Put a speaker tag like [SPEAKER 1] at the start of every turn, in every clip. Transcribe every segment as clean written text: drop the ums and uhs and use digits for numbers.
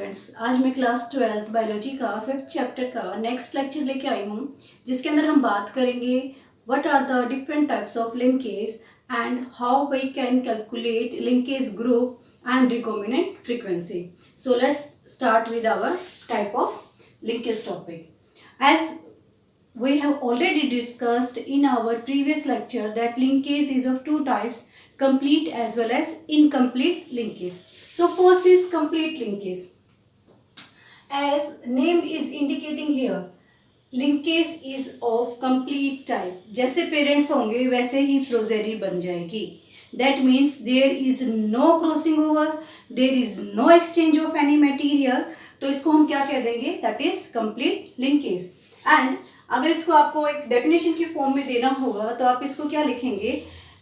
[SPEAKER 1] Students, आज मैं class 12th biology का 5th चैप्टर का नेक्स्ट लेक्चर लेके आई हूँ, जिसके अंदर हम बात करेंगे what are the different types of linkage and how we can calculate linkage group and recombinant frequency. So let's start with our type of linkage topic. As we have already discussed in our previous lecture that linkage is of two types, complete as well as incomplete linkage. So first is complete linkage. As name is indicating here, linkage is of complete type. जैसे parents होंगे वैसे ही progeny बन जाएगी. That means there is no crossing over, there is no exchange of any material. तो इसको हम क्या कह देंगे? That is complete linkage. And अगर इसको आपको एक डेफिनेशन की फॉर्म में देना होगा तो आप इसको क्या लिखेंगे?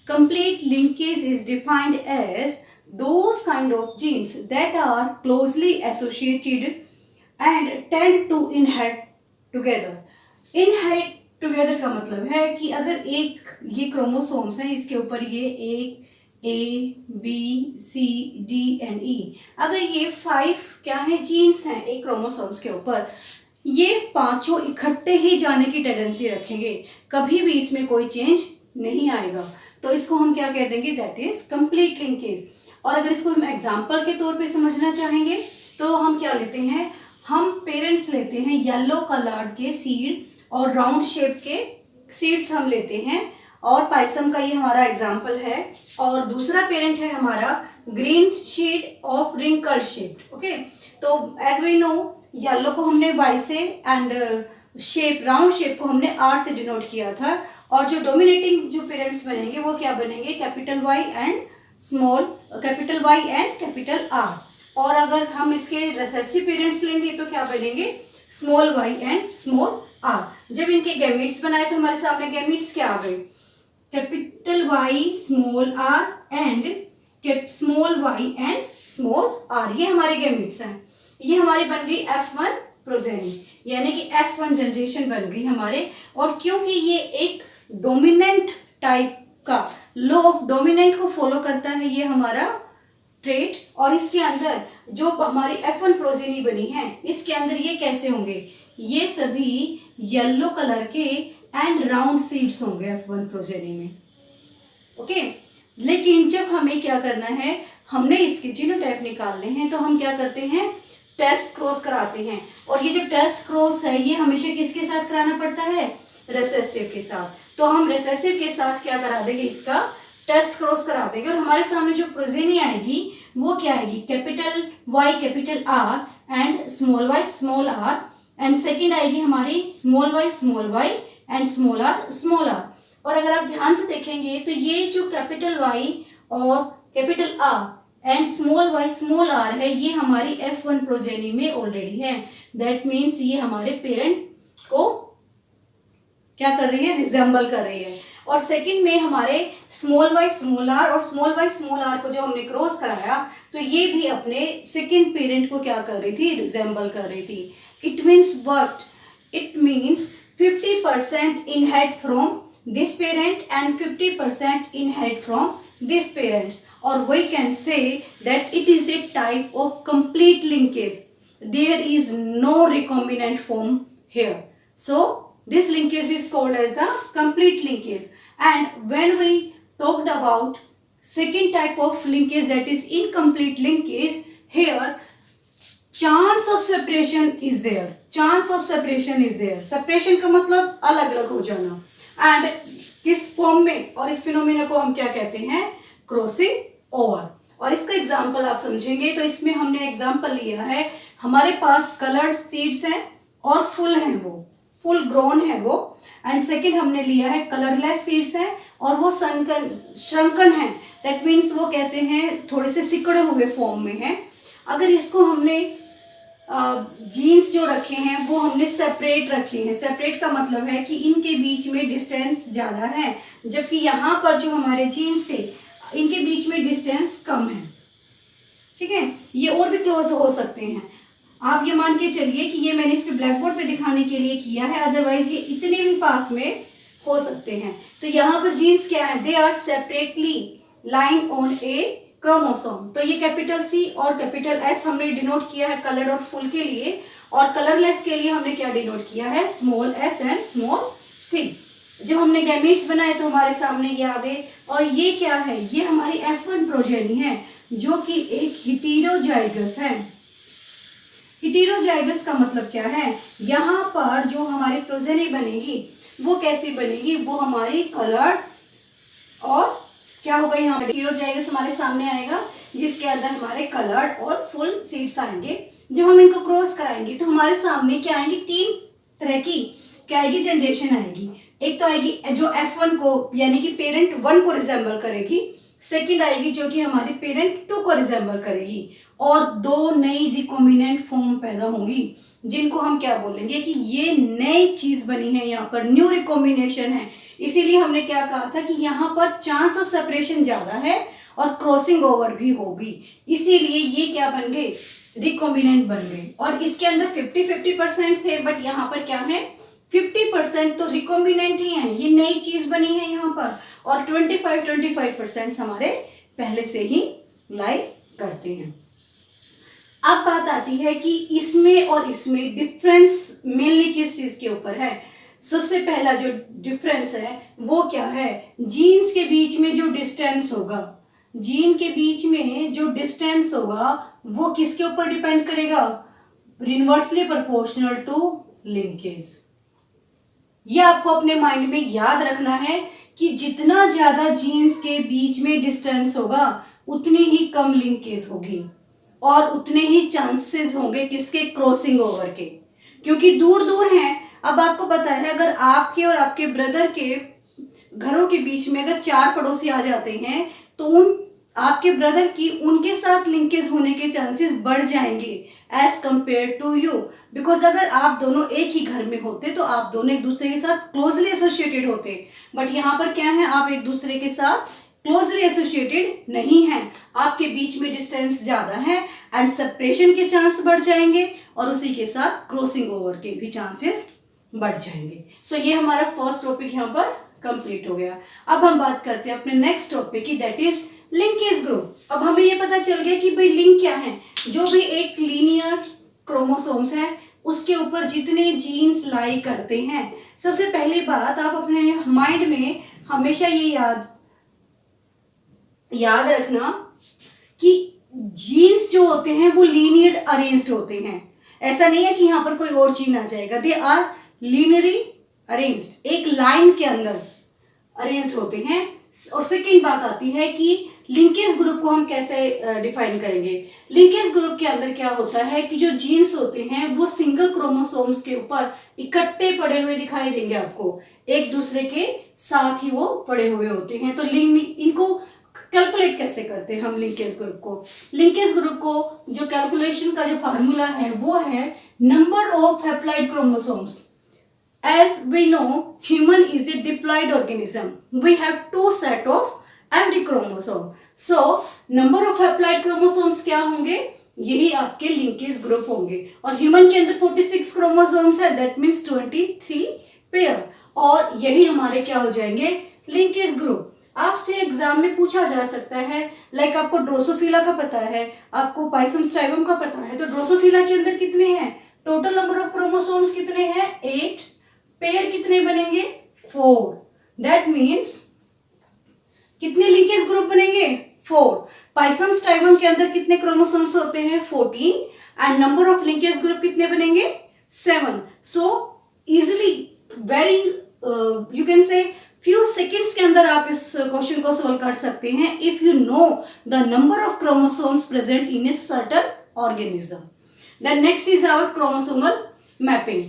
[SPEAKER 1] Complete linkage is defined as those kind of genes that are closely associated and tend to inherit together. Inherit together का मतलब है कि अगर एक ये क्रोमोसोम्स हैं, इसके ऊपर ये एक A, B, C, D and E, अगर ये 5 क्या है जीन्स हैं एक क्रोमोसोम्स के ऊपर, ये पांचों इकट्ठे ही जाने की टेंडेंसी रखेंगे, कभी भी इसमें कोई चेंज नहीं आएगा. तो इसको हम क्या कह देंगे? That is complete linkage. और अगर इसको हम एग्जांपल के तौर पे समझना चाहेंगे तो हम क्या लेते हैं? हम पेरेंट्स लेते हैं येलो कलर्ड के सीड और राउंड शेप के सीड्स हम लेते हैं, और पाइसम का ये हमारा एग्जाम्पल है. और दूसरा पेरेंट है हमारा green शीड of wrinkled shape. Okay, तो एज वी नो येलो को हमने वाई से एंड शेप राउंड शेप को हमने आर से डिनोट किया था. और जो डोमिनेटिंग जो पेरेंट्स बनेंगे वो क्या बनेंगे? Capital Y and capital R. और अगर हम इसके रिसेसिव पेरेंट्स लेंगे तो क्या बनेंगे? Small Y and small R. जब इनके गैमीट्स बनाए तो हमारे सामने गैमीट्स क्या आ गए? Capital Y small R and small Y and small R. ये हमारे गैमीट्स हैं. ये हमारी बन गई F1 प्रोजेनी, यानी कि F1 जनरेशन बन गई हमारे. और क्योंकि ये एक डोमिनेंट टाइप का लॉ ऑफ डोमिनेंट को फॉलो करता है ये हमारा ट्रेट, और इसके अंदर जो हमारी F1 प्रोजेनी बनी है इसके अंदर ये कैसे होंगे? ये सभी येलो कलर के एंड राउंड सीड्स होंगे F1 प्रोजेनी में. ओके, लेकिन जब हमें क्या करना है, हमने इसके जीनोटाइप निकालने हैं तो हम क्या करते हैं? टेस्ट क्रॉस कराते हैं. और ये जो टेस्ट क्रॉस है ये हमेशा किसके साथ कराना पड़ता है? रिसेसिव के साथ. तो हम रिसेसिव के साथ क्या करा देंगे? इसका टेस्ट क्रॉस करा देंगे. और हमारे सामने जो प्रोजेनी आएगी वो क्या आएगी? Capital Y capital R and small Y small R. And second आएगी हमारी small Y and small R. और अगर आप ध्यान से देखेंगे तो ये जो कैपिटल वाई और capital R and small Y small R है ये हमारी F1 प्रोजेनी में ऑलरेडी है. दैट मीन्स ये हमारे पेरेंट को क्या कर रही है? रिजेंबल कर रही है. और सेकंड में हमारे स्मॉल वाई स्मॉल आर और स्मॉल वाई स्मॉल आर को जब हमने क्रॉस कराया तो ये भी अपने सेकंड पेरेंट को क्या कर रही थी? रिजेंबल कर रही थी. It means what? It means 50% inherit from this parent and 50% inherit from this parents, or we can say that it is a type of complete linkage. There is no recombinant form here. So this linkage is called as the complete linkage. And when we talked about second type of linkage, that is incomplete linkage, here chance of separation is there. Chance of separation is there. Separation का मतलब अलग अलग हो जाना. And किस form में? और इस फिनोमिना को हम क्या कहते हैं? Crossing over. और इसका एग्जांपल आप समझेंगे तो इसमें हमने एग्जांपल लिया है, हमारे पास कलर्ड सीड्स हैं और फुल हैं, वो फुल ग्रोन है वो. एंड सेकेंड हमने लिया है कलरलेस सीड्स हैं और वो श्रंकन है. दैट मीन्स वो कैसे हैं? थोड़े से सिकुड़े हुए फॉर्म में हैं. अगर इसको हमने जीन्स जो रखे हैं वो हमने सेपरेट रखे हैं. सेपरेट का मतलब है कि इनके बीच में डिस्टेंस ज़्यादा है, जबकि यहाँ पर जो हमारे जीन्स थे इनके बीच में डिस्टेंस कम है. ठीक है, ये और भी क्लोज हो सकते हैं. आप ये मान के चलिए कि ये मैंने इस पे ब्लैक बोर्ड पे दिखाने के लिए किया है, अदरवाइज ये इतने भी पास में हो सकते हैं. तो यहाँ पर जीन्स क्या है? They are separately lying on a chromosome. तो ये कैपिटल सी और कैपिटल एस हमने डिनोट किया है कलर्ड और फुल के लिए, और कलरलेस के लिए हमने क्या डिनोट किया है, small S and small C. जब हमने गैमीट्स बनाए तो हमारे सामने ये आ गए। और ये क्या है, ये हमारी F1 प्रोजेनी है जो कि एक हेटेरोजाइगस है। हेटेरोजाइगस का मतलब क्या है, यहाँ पर जो हमारी प्रोजेनी बनेगी वो कैसी बनेगी, वो हमारी कलर्ड और क्या होगा, यहाँ पर हेटेरोजाइगस हमारे सामने आएगा जिसके अंदर हमारे कलर्ड और फुल सीड्स आएंगे। जब हम इनको क्रॉस कराएंगे तो हमारे सामने क्या आएंगी, 3 तरह की क्या आएगी, जनरेशन आएगी। एक तो आएगी जो F1 को यानी कि पेरेंट 1 को रिजेंबल करेगी, सेकंड आएगी जो कि हमारी पेरेंट 2 को रिजेंबल करेगी, और 2 नई रिकॉम्बिनेंट फॉर्म पैदा होंगी जिनको हम क्या बोलेंगे कि ये नई चीज बनी है, यहाँ पर न्यू रिकॉम्बिनेशन है। इसीलिए हमने क्या कहा था कि यहाँ पर चांस ऑफ सेपरेशन ज्यादा है और क्रॉसिंग ओवर भी होगी, इसीलिए ये क्या बन गए, रिकॉम्बिनेंट बन गए। और इसके अंदर 50-50% थे, बट यहाँ पर क्या है, 50% तो रिकॉम्बिनेंट ही है, ये नई चीज बनी है यहाँ पर, और 25% हमारे पहले से ही लाई करते हैं। अब बात आती है कि इसमें और इसमें डिफरेंस मेनली किस चीज के ऊपर है। सबसे पहला जो डिफरेंस है वो क्या है, जीन्स के बीच में जो डिस्टेंस होगा, जीन के बीच में जो डिस्टेंस होगा वो किसके ऊपर डिपेंड करेगा, इनवर्सली प्रोपोर्शनल टू लिंकेज। ये आपको अपने माइंड में याद रखना है कि जितना ज्यादा जीन्स के बीच में डिस्टेंस होगा उतनी ही कम लिंकेज होगी और उतने ही चांसेस होंगे किसके, क्रॉसिंग ओवर के, क्योंकि दूर दूर हैं। अब आपको पता है अगर आपके और आपके ब्रदर के घरों के बीच में अगर 4 पड़ोसी आ जाते हैं तो उन आपके ब्रदर की उनके साथ लिंकेज होने के चांसेस बढ़ जाएंगे as compare to you, because अगर आप दोनों एक ही घर में होते तो आप दोनों एक दूसरे के साथ क्लोजली एसोसिएटेड होते, बट यहाँ पर क्या है, आप एक दूसरे के साथ क्लोजली एसोसिएटेड नहीं है, आपके बीच में डिस्टेंस ज्यादा है एंड सेपरेशन के चांस बढ़ जाएंगे और उसी के साथ क्रॉसिंग ओवर के भी चांसेस बढ़ जाएंगे। सो ये हमारा फर्स्ट टॉपिक यहाँ पर कंप्लीट हो गया। अब हम बात करते हैं अपने नेक्स्ट टॉपिक की, दैट इज लिंकेज ग्रुप। अब हमें ये पता चल गया कि भाई लिंक क्या है, जो भी एक लीनियर क्रोमोसोम्स है उसके ऊपर जितने जीन्स लाई करते हैं। सबसे पहली बात आप अपने माइंड में हमेशा ये याद रखना कि जीन्स जो होते हैं वो लीनियर अरेंज्ड होते हैं। ऐसा नहीं है कि यहाँ पर कोई और जीन आ जाएगा, दे आर लीनियरली अरेंज्ड, एक लाइन के अंदर अरेंज्ड होते हैं। और सेकेंड बात आती है कि लिंकेज ग्रुप को हम कैसे डिफाइन करेंगे। लिंकेज ग्रुप के अंदर क्या होता है कि जो जीन्स होते हैं वो सिंगल क्रोमोसोम्स के ऊपर इकट्ठे पड़े हुए दिखाई देंगे आपको, एक दूसरे के साथ ही वो पड़े हुए होते हैं। तो इनको कैलकुलेट कैसे करते हैं हम लिंकेज ग्रुप को। लिंकेज ग्रुप को जो कैलकुलेशन का जो फार्मूला है वो है number of haploid chromosomes. As we know, human is a diploid organism. We have 2 set of every chromosome. So, number of haploid chromosomes क्या होंगे, यही आपके लिंकेज ग्रुप होंगे। और ह्यूमन के अंदर 46 क्रोमोसोम्स है, that means 23 पेयर, और यही हमारे क्या हो जाएंगे, लिंकेज ग्रुप। आपसे एग्जाम में पूछा जा सकता है, लाइक आपको ड्रोसोफिला का पता है, आपको पाइसम स्टाइबम का पता है, तो ड्रोसोफिला के अंदर कितने हैं, टोटल नंबर ऑफ क्रोमोसोम्स कितने हैं, 8, पेयर कितने बनेंगे, 4। दैट मीन्स कितने लिंकेज ग्रुप बनेंगे, 4। पाइसम स्टाइबम के अंदर कितने क्रोमोसोम्स होते हैं, 14, and number of linkage group कितने बनेंगे, 7। So easily very you can say few seconds के अंदर आप इस क्वेश्चन को सॉल्व कर सकते हैं if you know the number of chromosomes present in a certain organism. Then next is our chromosomal mapping.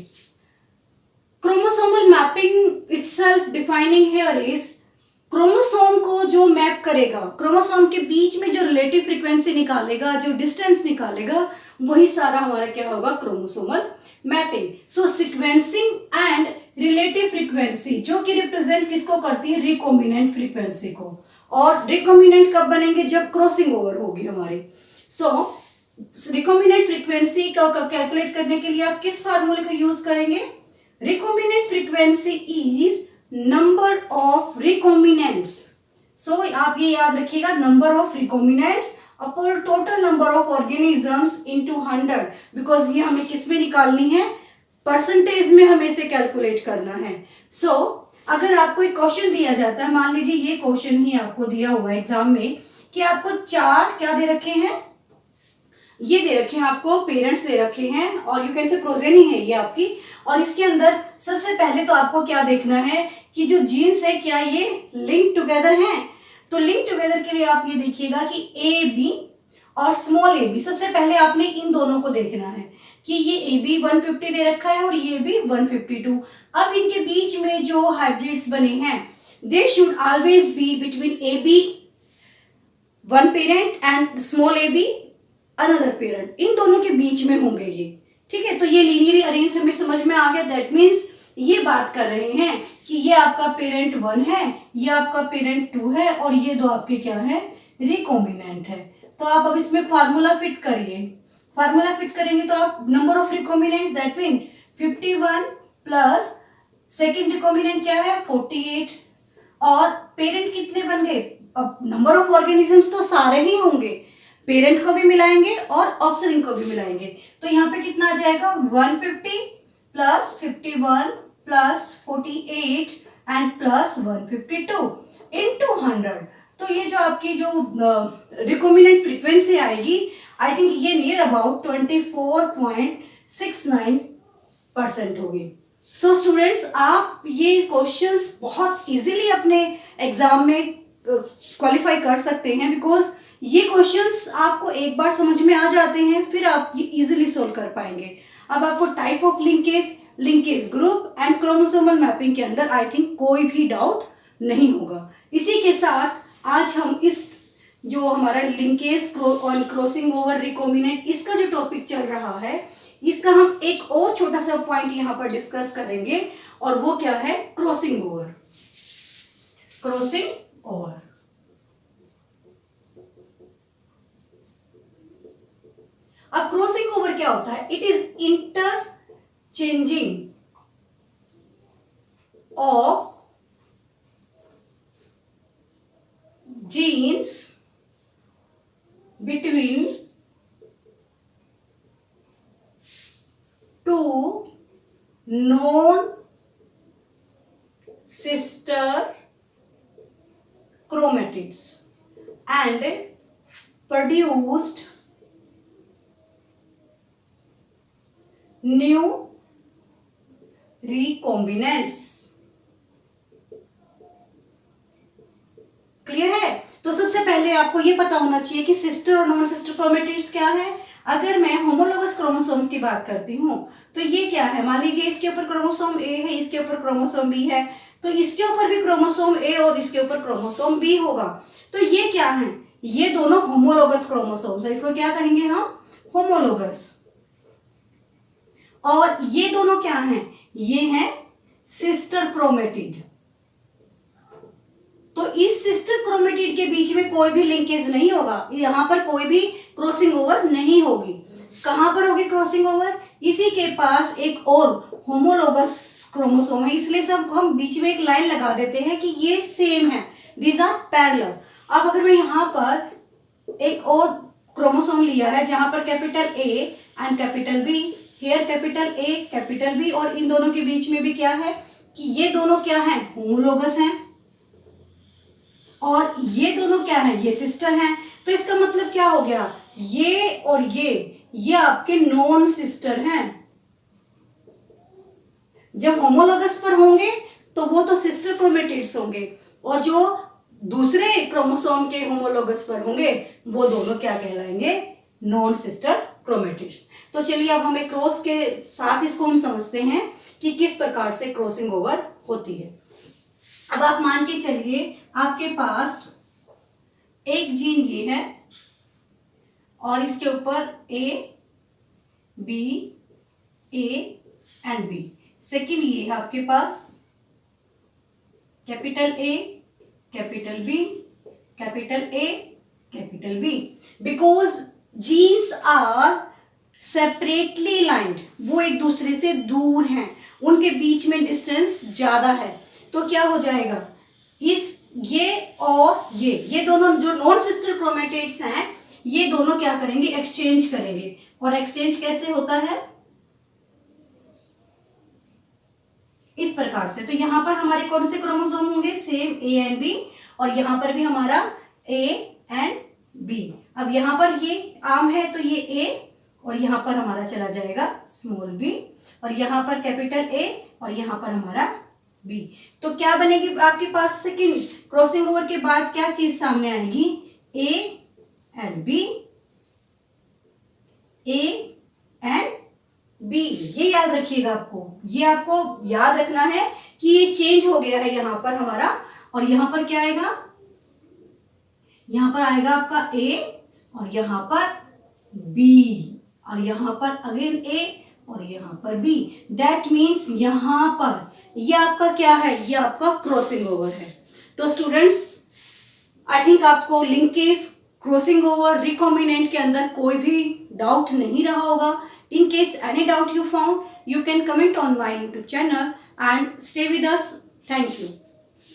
[SPEAKER 1] Chromosomal mapping itself defining here is, chromosome को जो मैप करेगा, क्रोमोसोम के बीच में जो रिलेटिव फ्रीक्वेंसी निकालेगा, जो डिस्टेंस निकालेगा, वही सारा हमारा क्या होगा, chromosomal mapping. So sequencing and relative frequency जो कि रिप्रेजेंट किसको करती है, रिकॉम्बिनेंट फ्रीक्वेंसी को। और रिकॉम्बिनेंट कब बनेंगे, जब क्रॉसिंग ओवर होगी हमारी। सो रिकॉम्बिनेंट फ्रीक्वेंसी का कैलकुलेट करने के लिए आप किस फार्मूले का यूज करेंगे, recombinant frequency is number of recombinants. सो आप ये याद रखिएगा, number of recombinants upon total number of organisms into 100, because ये हमें किस में निकालनी है, परसेंटेज में हमें इसे कैलकुलेट करना है। सो अगर आपको एक क्वेश्चन दिया जाता है, मान लीजिए ये क्वेश्चन ही आपको दिया हुआ है एग्जाम में कि आपको 4 क्या दे रखे हैं, ये दे रखे हैं आपको, पेरेंट्स दे रखे हैं और यू कैन से प्रोजेनी है ये आपकी, और इसके अंदर सबसे पहले तो आपको क्या देखना है कि जो जीन्स है क्या ये लिंक टुगेदर हैं। तो लिंक टुगेदर के लिए आप ये देखिएगा कि ए बी और स्मॉल ए बी, सबसे पहले आपने इन दोनों को देखना है कि ये ए बी 150 दे रखा है और ये भी 152। अब इनके बीच में जो हाइब्रिड्स बने हैं, they should always be between A B one parent and small A B another parent, इन दोनों के बीच में होंगे ये, ठीक है। तो ये लीनियरली अरेंज हमें समझ में आ गया। दैट मीन्स ये बात कर रहे हैं कि ये आपका पेरेंट 1 है, ये आपका पेरेंट 2 है और ये दो आपके क्या है, रिकॉम्बिनेंट है। तो आप अब इसमें फार्मूला फिट करिए, फार्मूला फिट करेंगे तो आप number of recombinants that mean 51 plus second recombinant क्या है 48, और पेरेंट कितने बन गए, अब नंबर ऑफ ऑर्गेनिजम्स तो सारे ही होंगे, पेरेंट को भी मिलाएंगे और ऑफस्प्रिंग को भी मिलाएंगे, तो यहाँ पे कितना आ जाएगा 150 plus 51 plus 48 and plus 152 into 100। तो ये जो आपकी जो रिकॉम्बिनेंट फ्रीक्वेंसी आएगी, आई थिंक ये नियर अबाउट 24.69% होगी। सो स्टूडेंट्स, आप ये क्वेश्चंस बहुत इजीली अपने एग्जाम में क्वालिफाई कर सकते हैं, बिकॉज ये क्वेश्चंस आपको एक बार समझ में आ जाते हैं, फिर आप ये इजीली सोल्व कर पाएंगे। अब आपको type of linkage, linkage group and chromosomal mapping के अंदर आई थिंक कोई भी डाउट नहीं होगा। इसी के साथ आज हम इस जो हमारा लिंकेज और क्रॉसिंग ओवर रिकॉम्बिनेंट, इसका जो टॉपिक चल रहा है, इसका हम एक और छोटा सा पॉइंट यहाँ पर डिस्कस करेंगे, और वो क्या है, क्रॉसिंग ओवर। क्रॉसिंग ओवर, अब क्रॉसिंग ओवर क्या होता है, it is interchanging of genes between two known sister chromatids and produced new recombinants। Clear है? तो सबसे पहले आपको ये पता होना चाहिए कि सिस्टर और नॉन सिस्टर क्रोमेटिड्स क्या है। अगर मैं होमोलोगस क्रोमोसोम्स की बात करती हूँ तो ये क्या है, मान लीजिए इसके ऊपर क्रोमोसोम ए है, इसके ऊपर क्रोमोसोम बी है, तो इसके ऊपर भी क्रोमोसोम ए और इसके ऊपर क्रोमोसोम बी होगा। तो ये क्या है, ये दोनों होमोलोगस क्रोमोसोम्स है, इसको क्या कहेंगे हम, होमोलोगस। और ये दोनों क्या हैं, ये हैं सिस्टर क्रोमेटिड। तो इस सिस्टर क्रोमेटिड के बीच में कोई भी लिंकेज नहीं होगा, यहां पर कोई भी क्रॉसिंग ओवर नहीं होगी। कहां पर होगी क्रॉसिंग ओवर, इसी के पास एक और होमोलोगस क्रोमोसोम है, इसलिए सब हम बीच में एक लाइन लगा देते हैं कि ये सेम है, दीज आर पैरेलल। अब अगर मैं यहाँ पर एक और क्रोमोसोम लिया है जहां पर capital A and capital B, here capital A capital B, और इन दोनों के बीच में भी क्या है कि ये दोनों क्या है, होमोलोगस हैं, और ये दोनों क्या है, ये सिस्टर हैं। तो इसका मतलब क्या हो गया, ये और ये आपके नॉन सिस्टर हैं। जब होमोलोगस पर होंगे तो वो तो सिस्टर क्रोमेटिड्स होंगे, और जो दूसरे क्रोमोसोम के होमोलोगस पर होंगे वो दोनों क्या कहलाएंगे, नॉन सिस्टर क्रोमेटिड्स। तो चलिए अब हमें क्रॉस के साथ इसको हम समझते हैं कि किस प्रकार से क्रॉसिंग ओवर होती है। अब आप मान के चलिए आपके पास एक जीन ये है और इसके ऊपर A B A and B, second ये है आपके पास capital A capital B capital A capital B. Because genes are separately lined, वो एक दूसरे से दूर हैं, उनके बीच में डिस्टेंस ज्यादा है, तो क्या हो जाएगा, इस ये और ये दोनों जो नॉन सिस्टर क्रोमेटिड्स हैं, ये दोनों क्या करेंगे, एक्सचेंज करेंगे। और एक्सचेंज कैसे होता है, इस प्रकार से। तो यहाँ पर हमारे कौन से क्रोमोसोम होंगे, सेम ए एंड बी, और यहाँ पर भी हमारा ए एंड बी। अब यहाँ पर ये आर्म है तो ये ए, और यहाँ पर हमारा चला जाएगा स्मॉल बी, और यहाँ पर कैपिटल ए, और यहाँ पर हमारा बी। तो क्या बनेगी आपके पास सेकंड क्रॉसिंग ओवर के बाद क्या चीज सामने आएगी, A and B, A and B. ये याद रखिएगा, ये आपको याद रखना है कि ये चेंज हो गया है यहाँ पर हमारा। और यहाँ पर क्या आएगा, यहाँ पर आएगा आपका ए, और यहाँ पर बी, और यहाँ पर अगेन ए, और यहाँ पर बी। दैट मीन्स यहाँ पर ये आपका क्या है, ये आपका क्रॉसिंग ओवर है। तो स्टूडेंट्स, आई थिंक आपको लिंकेज, क्रॉसिंग ओवर, रिकॉम्बिनेंट के अंदर कोई भी डाउट नहीं रहा होगा। In case any doubt you found, you can comment on my YouTube channel and stay with us. Thank you.